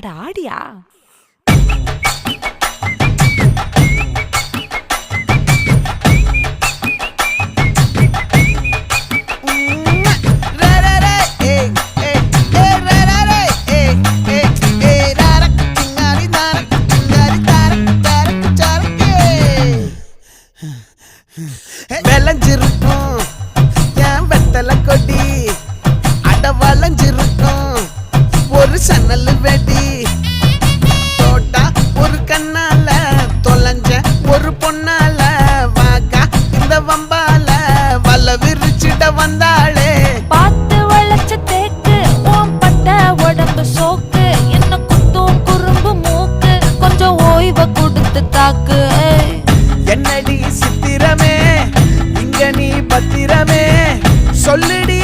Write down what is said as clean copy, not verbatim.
அட ஆடியா? விளைஞ்சிருக்கும் என் வெத்தலை கொடி, அட வளைஞ்சிருக்கும் ஒரு சன்னல் வெடி, தோட்டா ஒரு கண்ணால தொலைஞ்ச ஒரு பொண்ணால வாக்கா இந்த வம்பால வல விரிச்சிட வந்தாளே. பார்த்து வளைச்ச தேக்கு ஓம் பட்ட உடம்பு சோக்கு, என்ன குத்தும் குறும்பு மூக்கு, கொஞ்சம் ஓய்வை கொடுத்து தாக்கு. என்னடி சித்திரமே இங்க நீ பத்திரமே சொல்லுடி